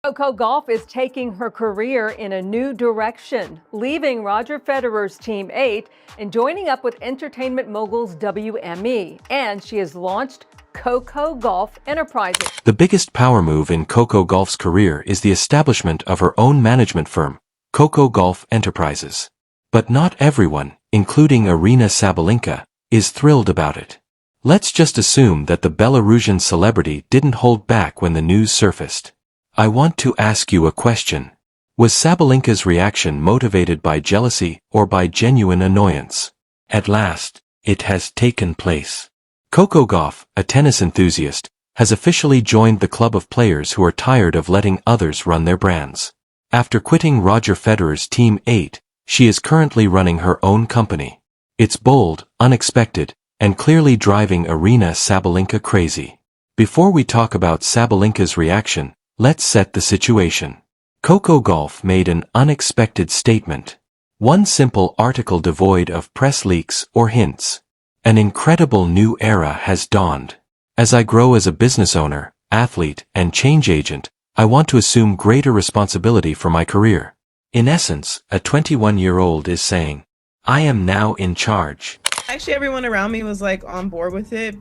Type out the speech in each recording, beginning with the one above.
Coco Gauff is taking her career in a new direction, leaving Roger Federer's Team 8 and joining up with entertainment moguls WME. And she has launched Coco Gauff Enterprises. The biggest power move in Coco Gauff's career is the establishment of her own management firm, Coco Gauff Enterprises. But not everyone, including Aryna Sabalenka, is thrilled about it. Let's just assume that the Belarusian celebrity didn't hold back when the news surfaced. I want to ask you a question. Was Sabalenka's reaction motivated by jealousy or by genuine annoyance? At last, it has taken place. Coco Gauff, a tennis enthusiast, has officially joined the club of players who are tired of letting others run their brands. After quitting Roger Federer's Team 8, she is currently running her own company. It's bold, unexpected, and clearly driving Aryna Sabalenka crazy. Before we talk about Sabalenka's reaction, let's set the situation. Coco Gauff made an unexpected statement. One simple article devoid of press leaks or hints. An incredible new era has dawned. As I grow as a business owner, athlete, and change agent, I want to assume greater responsibility for my career. In essence, a 21-year-old is saying, I am now in charge. Actually, everyone around me was like on board with it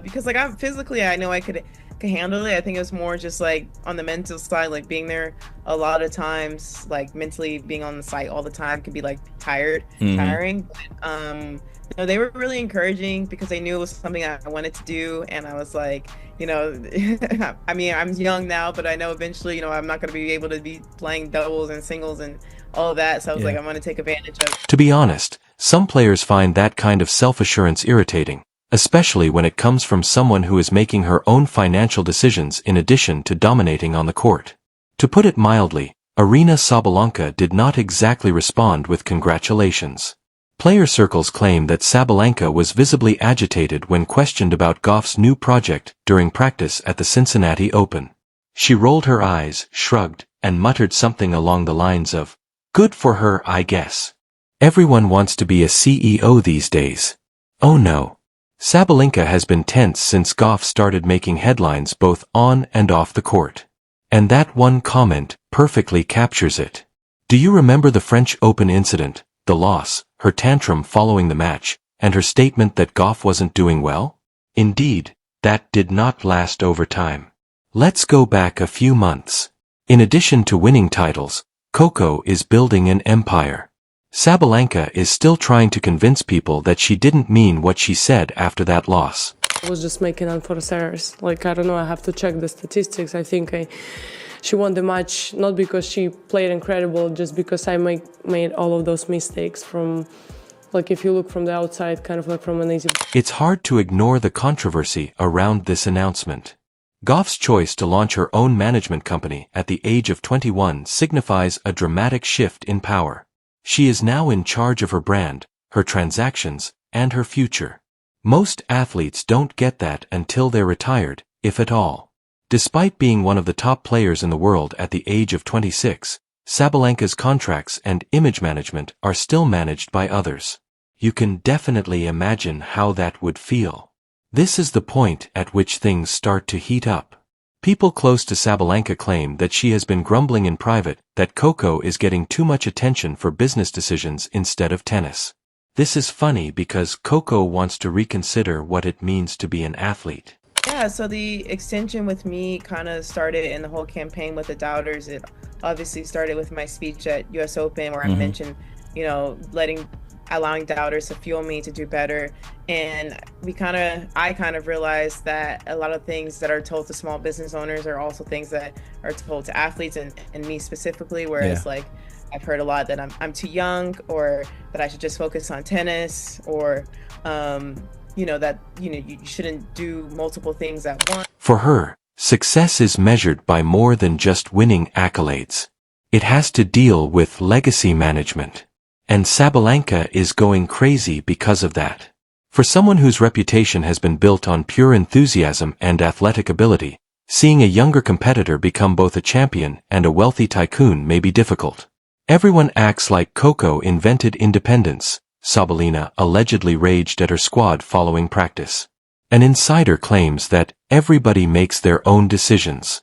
because like I know I could handle it. I think it was more just like on the mental side, like being there a lot of times, like mentally being on the site all the time could be like tiring. But, no, they were really encouraging because they knew it was something I wanted to do, and I was like, I mean, I'm young now, but I know eventually, I'm not going to be able to be playing doubles and singles and all of that. So I was like, I'm going to take advantage of it. To be honest, some players find that kind of self-assurance irritating, especially when it comes from someone who is making her own financial decisions in addition to dominating on the court. To put it mildly, Aryna Sabalenka did not exactly respond with congratulations. Player circles claim that Sabalenka was visibly agitated when questioned about Gauff's new project during practice at the Cincinnati Open. She rolled her eyes, shrugged, and muttered something along the lines of, "Good for her, I guess. Everyone wants to be a CEO these days." Oh no. Sabalenka has been tense since Gauff started making headlines both on and off the court. And that one comment perfectly captures it. Do you remember the French Open incident, the loss, her tantrum following the match, and her statement that Gauff wasn't doing well? Indeed, that did not last over time. Let's go back a few months. In addition to winning titles, Coco is building an empire. Sabalenka is still trying to convince people that she didn't mean what she said after that loss. I was just making unforced errors. I don't know, I have to check the statistics. I think she won the match not because she played incredible, just because I made all of those mistakes from, if you look from the outside, kind of like from an easy... It's hard to ignore the controversy around this announcement. Gauff's choice to launch her own management company at the age of 21 signifies a dramatic shift in power. She is now in charge of her brand, her transactions, and her future. Most athletes don't get that until they're retired, if at all. Despite being one of the top players in the world at the age of 26, Sabalenka's contracts and image management are still managed by others. You can definitely imagine how that would feel. This is the point at which things start to heat up. People close to Sabalenka claim that she has been grumbling in private that Coco is getting too much attention for business decisions instead of tennis. This is funny because Coco wants to reconsider what it means to be an athlete. Yeah, so the extension with me kind of started in the whole campaign with the doubters. It obviously started with my speech at US Open where I mentioned, allowing doubters to fuel me to do better. And I kind of realized that a lot of things that are told to small business owners are also things that are told to athletes and me specifically, where it's like, I've heard a lot that I'm too young, or that I should just focus on tennis, or, you shouldn't do multiple things at once. For her, success is measured by more than just winning accolades. It has to deal with legacy management. And Sabalenka is going crazy because of that. For someone whose reputation has been built on pure enthusiasm and athletic ability, seeing a younger competitor become both a champion and a wealthy tycoon may be difficult. Everyone acts like Coco invented independence, Sabalenka allegedly raged at her squad following practice. An insider claims that everybody makes their own decisions.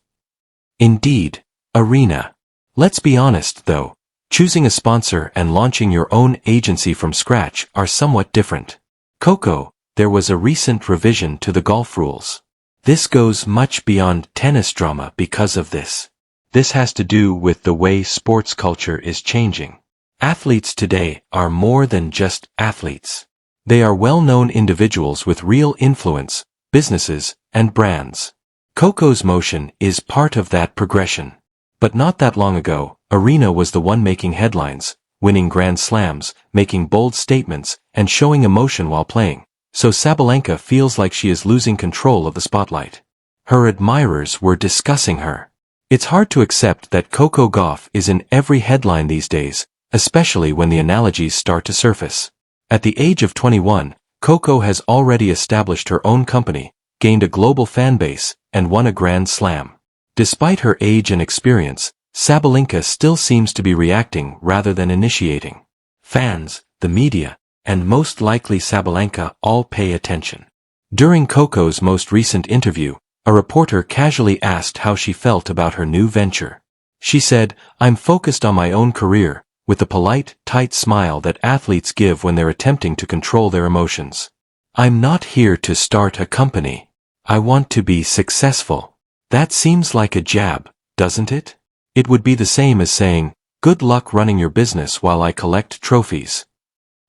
Indeed, Aryna. Let's be honest, though. Choosing a sponsor and launching your own agency from scratch are somewhat different. Coco, there was a recent revision to the golf rules. This goes much beyond tennis drama because of this. This has to do with the way sports culture is changing. Athletes today are more than just athletes. They are well-known individuals with real influence, businesses, and brands. Coco's motion is part of that progression. But not that long ago, Aryna was the one making headlines, winning Grand Slams, making bold statements, and showing emotion while playing. So Sabalenka feels like she is losing control of the spotlight. Her admirers were discussing her. It's hard to accept that Coco Gauff is in every headline these days, especially when the analogies start to surface. At the age of 21, Coco has already established her own company, gained a global fan base, and won a Grand Slam. Despite her age and experience, Sabalenka still seems to be reacting rather than initiating. Fans, the media, and most likely Sabalenka all pay attention. During Coco's most recent interview, a reporter casually asked how she felt about her new venture. She said, "I'm focused on my own career," with the polite, tight smile that athletes give when they're attempting to control their emotions. "I'm not here to start a company. I want to be successful." That seems like a jab, doesn't it? It would be the same as saying, "Good luck running your business while I collect trophies."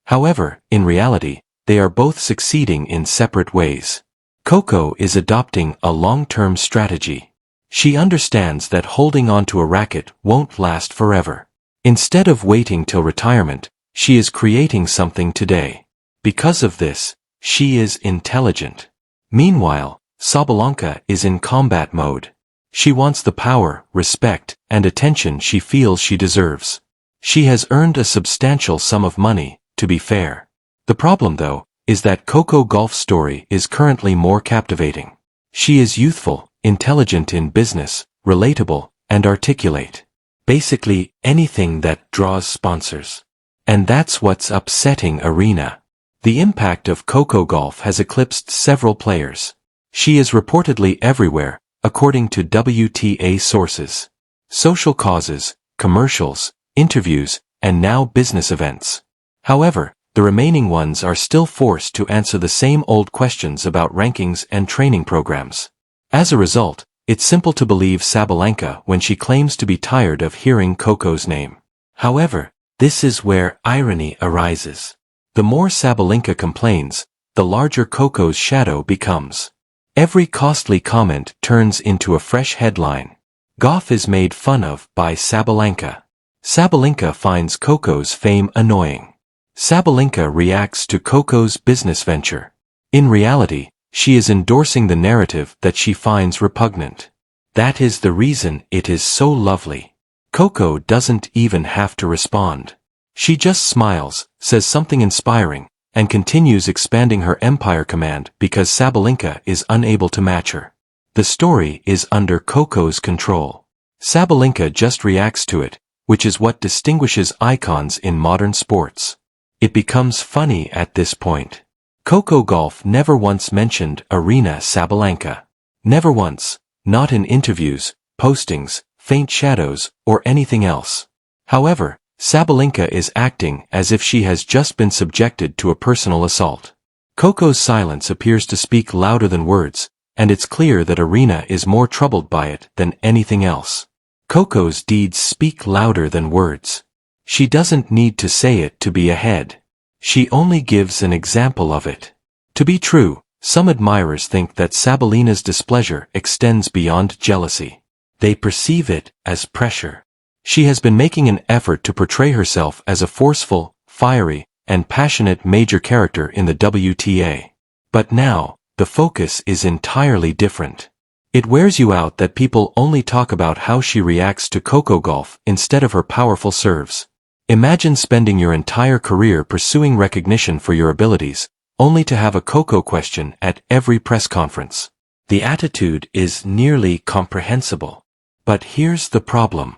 However, in reality, they are both succeeding in separate ways. Coco is adopting a long-term strategy. She understands that holding on to a racket won't last forever. Instead of waiting till retirement, she is creating something today. Because of this, she is intelligent. Meanwhile, Sabalenka is in combat mode. She wants the power, respect, and attention she feels she deserves. She has earned a substantial sum of money, to be fair. The problem, though, is that Coco Gauff's story is currently more captivating. She is youthful, intelligent in business, relatable, and articulate. Basically, anything that draws sponsors. And that's what's upsetting Aryna. The impact of Coco Gauff has eclipsed several players. She is reportedly everywhere, according to WTA sources. Social causes, commercials, interviews, and now business events. However, the remaining ones are still forced to answer the same old questions about rankings and training programs. As a result, it's simple to believe Sabalenka when she claims to be tired of hearing Coco's name. However, this is where irony arises. The more Sabalenka complains, the larger Coco's shadow becomes. Every costly comment turns into a fresh headline. Gauff is made fun of by Sabalenka. Sabalenka finds Coco's fame annoying. Sabalenka reacts to Coco's business venture. In reality, she is endorsing the narrative that she finds repugnant. That is the reason it is so lovely. Coco doesn't even have to respond. She just smiles, says something inspiring, and continues expanding her empire command because Sabalenka is unable to match her. The story is under Coco's control. Sabalenka just reacts to it, which is what distinguishes icons in modern sports. It becomes funny at this point. Coco Gauff never once mentioned Aryna Sabalenka. Never once, not in interviews, postings, faint shadows, or anything else. However, Sabalenka is acting as if she has just been subjected to a personal assault. Coco's silence appears to speak louder than words, and it's clear that Aryna is more troubled by it than anything else. Coco's deeds speak louder than words. She doesn't need to say it to be ahead. She only gives an example of it. To be true, some admirers think that Sabalenka's displeasure extends beyond jealousy. They perceive it as pressure. She has been making an effort to portray herself as a forceful, fiery, and passionate major character in the WTA. But now, the focus is entirely different. It wears you out that people only talk about how she reacts to Coco Gauff instead of her powerful serves. Imagine spending your entire career pursuing recognition for your abilities, only to have a Coco question at every press conference. The attitude is nearly comprehensible. But here's the problem.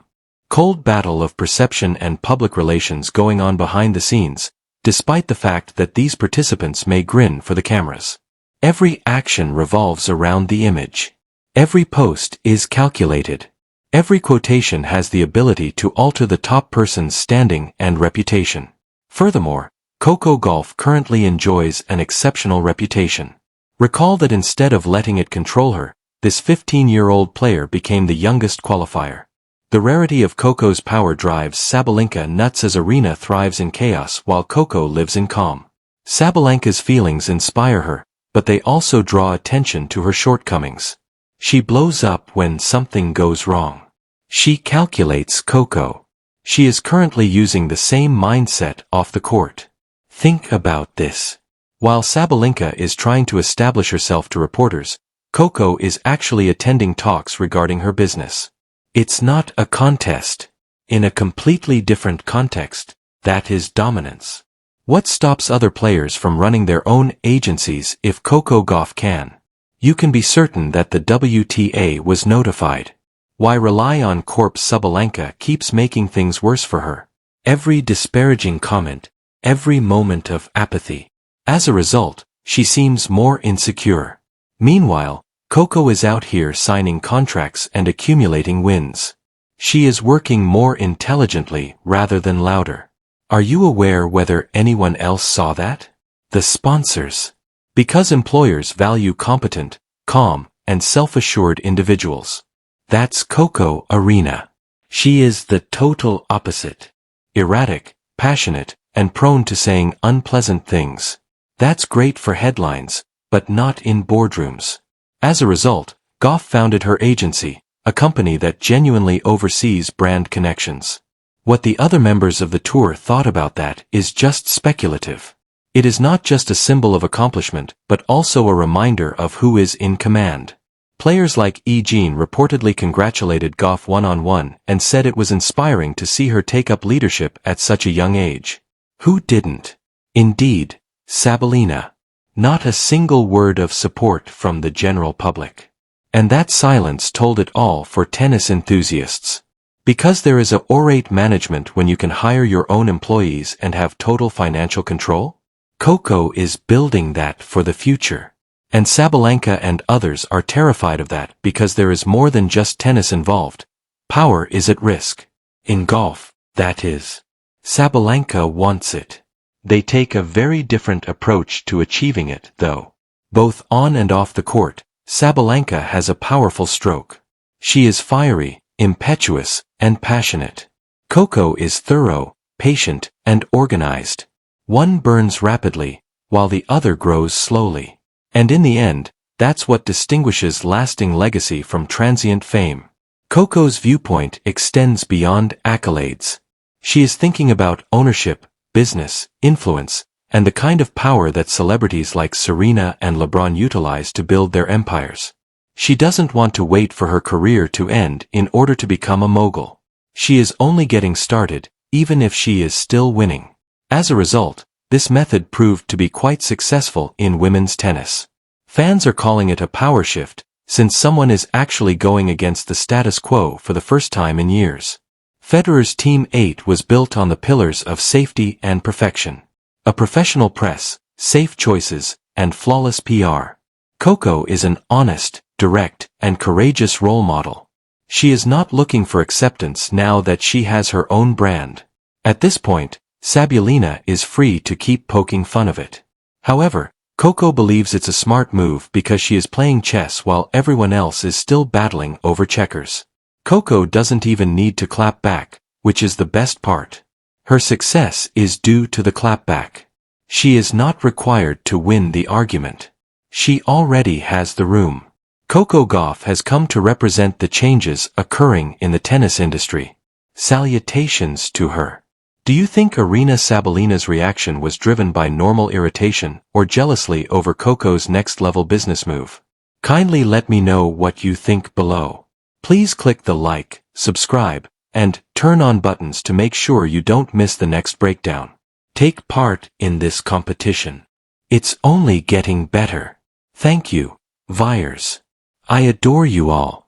Cold battle of perception and public relations going on behind the scenes, despite the fact that these participants may grin for the cameras. Every action revolves around the image. Every post is calculated. Every quotation has the ability to alter the top person's standing and reputation. Furthermore, Coco Gauff currently enjoys an exceptional reputation. Recall that instead of letting it control her, this 15-year-old player became the youngest qualifier. The rarity of Coco's power drives Sabalenka nuts as Aryna thrives in chaos while Coco lives in calm. Sabalenka's feelings inspire her, but they also draw attention to her shortcomings. She blows up when something goes wrong. She calculates Coco. She is currently using the same mindset off the court. Think about this. While Sabalenka is trying to establish herself to reporters, Coco is actually attending talks regarding her business. It's not a contest. In a completely different context, that is dominance. What stops other players from running their own agencies if Coco Gauff can? You can be certain that the WTA was notified. Why rely on Corp's Sabalenka keeps making things worse for her. Every disparaging comment, every moment of apathy. As a result, she seems more insecure. Meanwhile, Coco is out here signing contracts and accumulating wins. She is working more intelligently rather than louder. Are you aware whether anyone else saw that? The sponsors. Because employers value competent, calm, and self-assured individuals. That's Coco Aryna. She is the total opposite. Erratic, passionate, and prone to saying unpleasant things. That's great for headlines, but not in boardrooms. As a result, Gauff founded her agency, a company that genuinely oversees brand connections. What the other members of the tour thought about that is just speculative. It is not just a symbol of accomplishment, but also a reminder of who is in command. Players like Jean reportedly congratulated Gauff one-on-one and said it was inspiring to see her take up leadership at such a young age. Who didn't? Indeed, Sabalenka. Not a single word of support from the general public. And that silence told it all for tennis enthusiasts. Because there is a orate management when you can hire your own employees and have total financial control? Coco is building that for the future. And Sabalenka and others are terrified of that because there is more than just tennis involved. Power is at risk. In golf, that is. Sabalenka wants it. They take a very different approach to achieving it, though. Both on and off the court, Sabalenka has a powerful stroke. She is fiery, impetuous, and passionate. Coco is thorough, patient, and organized. One burns rapidly, while the other grows slowly. And in the end, that's what distinguishes lasting legacy from transient fame. Coco's viewpoint extends beyond accolades. She is thinking about ownership, business, influence, and the kind of power that celebrities like Serena and LeBron utilize to build their empires. She doesn't want to wait for her career to end in order to become a mogul. She is only getting started, even if she is still winning. As a result, this method proved to be quite successful in women's tennis. Fans are calling it a power shift, since someone is actually going against the status quo for the first time in years. Federer's Team 8 was built on the pillars of safety and perfection. A professional press, safe choices, and flawless PR. Coco is an honest, direct, and courageous role model. She is not looking for acceptance now that she has her own brand. At this point, Sabalenka is free to keep poking fun of it. However, Coco believes it's a smart move because she is playing chess while everyone else is still battling over checkers. Coco doesn't even need to clap back, which is the best part. Her success is due to the clapback. She is not required to win the argument. She already has the room. Coco Gauff has come to represent the changes occurring in the tennis industry. Salutations to her. Do you think Aryna Sabalenka's reaction was driven by normal irritation or jealousy over Coco's next-level business move? Kindly let me know what you think below. Please click the like, subscribe, and turn on buttons to make sure you don't miss the next breakdown. Take part in this competition. It's only getting better. Thank you, viewers. I adore you all.